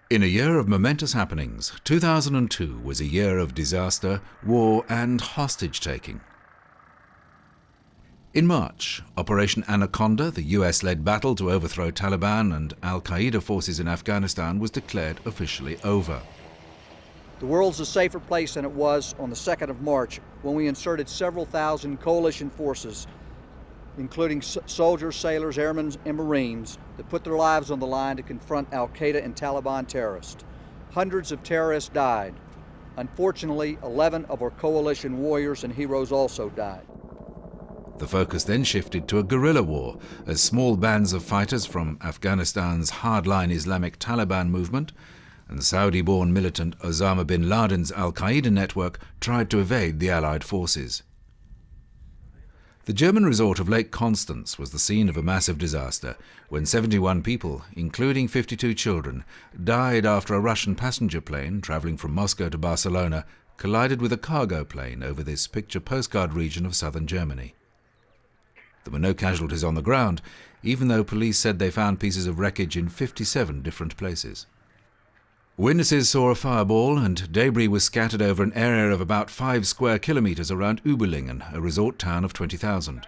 In a year of momentous happenings, 2002 was a year of disaster, war and hostage-taking. In March, Operation Anaconda, the US-led battle to overthrow Taliban and al-Qaeda forces in Afghanistan, was declared officially over. The world's a safer place than it was on the 2nd of March when we inserted several thousand coalition forces, including soldiers, sailors, airmen, and Marines, that put their lives on the line to confront al-Qaeda and Taliban terrorists. Hundreds of terrorists died. Unfortunately, 11 of our coalition warriors and heroes also died. The focus then shifted to a guerrilla war, as small bands of fighters from Afghanistan's hardline Islamic Taliban movement and Saudi-born militant Osama bin Laden's al-Qaeda network tried to evade the Allied forces. The German resort of Lake Constance was the scene of a massive disaster when 71 people, including 52 children, died after a Russian passenger plane travelling from Moscow to Barcelona collided with a cargo plane over this picture postcard region of southern Germany. There were no casualties on the ground, even though police said they found pieces of wreckage in 57 different places. Witnesses saw a fireball and debris was scattered over an area of about 5 square kilometres around Überlingen, a resort town of 20,000.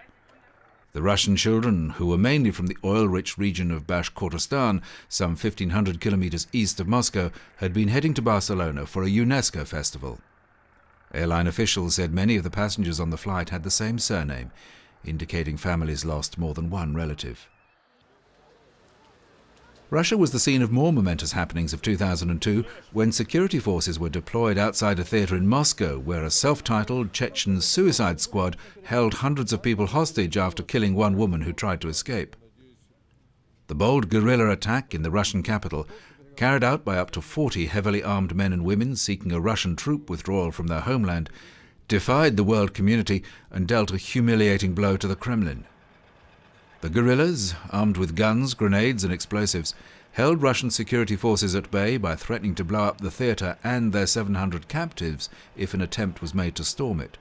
The Russian children, who were mainly from the oil-rich region of Bashkortostan, some 1,500 kilometres east of Moscow, had been heading to Barcelona for a UNESCO festival. Airline officials said many of the passengers on the flight had the same surname, indicating families lost more than one relative. Russia was the scene of more momentous happenings of 2002 when security forces were deployed outside a theatre in Moscow where a self-titled Chechen suicide squad held hundreds of people hostage after killing one woman who tried to escape. The bold guerrilla attack in the Russian capital, carried out by up to 40 heavily armed men and women seeking a Russian troop withdrawal from their homeland, defied the world community and dealt a humiliating blow to the Kremlin. The guerrillas, armed with guns, grenades and explosives, held Russian security forces at bay by threatening to blow up the theatre and their 700 captives if an attempt was made to storm it.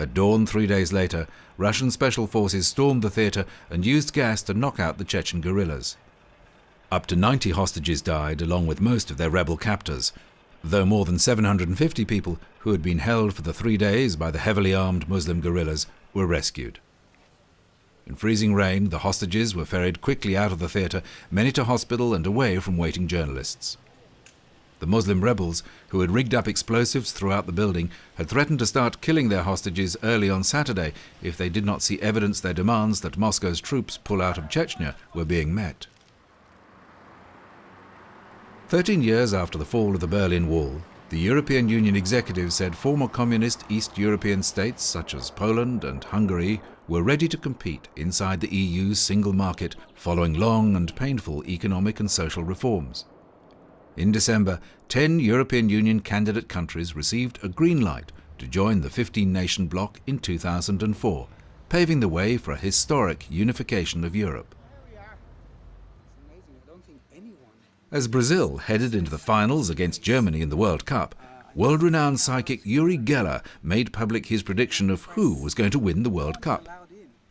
At dawn 3 days later, Russian special forces stormed the theatre and used gas to knock out the Chechen guerrillas. Up to 90 hostages died, along with most of their rebel captors, though more than 750 people who had been held for the 3 days by the heavily armed Muslim guerrillas were rescued. In freezing rain, the hostages were ferried quickly out of the theatre, many to hospital and away from waiting journalists. The Muslim rebels, who had rigged up explosives throughout the building, had threatened to start killing their hostages early on Saturday if they did not see evidence their demands that Moscow's troops pull out of Chechnya were being met. 13 years after the fall of the Berlin Wall, the European Union executive said former communist East European states such as Poland and Hungary were ready to compete inside the EU's single market following long and painful economic and social reforms. In December, 10 European Union candidate countries received a green light to join the 15-nation bloc in 2004, paving the way for a historic unification of Europe. As Brazil headed into the finals against Germany in the World Cup, world-renowned psychic Uri Geller made public his prediction of who was going to win the World Cup.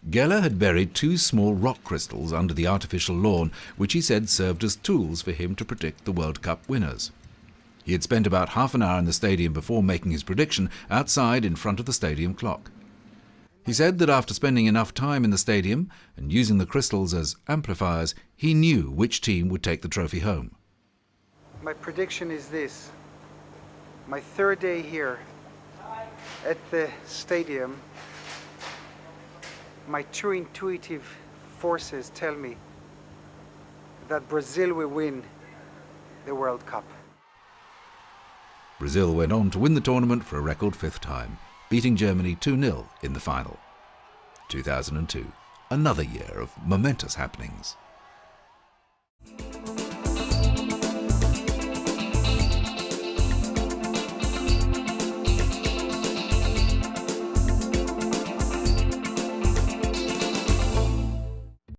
Geller had buried 2 small rock crystals under the artificial lawn, which he said served as tools for him to predict the World Cup winners. He had spent about half an hour in the stadium before making his prediction, outside in front of the stadium clock. He said that after spending enough time in the stadium and using the crystals as amplifiers, he knew which team would take the trophy home. My prediction is this. My 3rd day here at the stadium, my true intuitive forces tell me that Brazil will win the World Cup. Brazil went on to win the tournament for a record 5th time, beating Germany 2-0 in the final. 2002, another year of momentous happenings.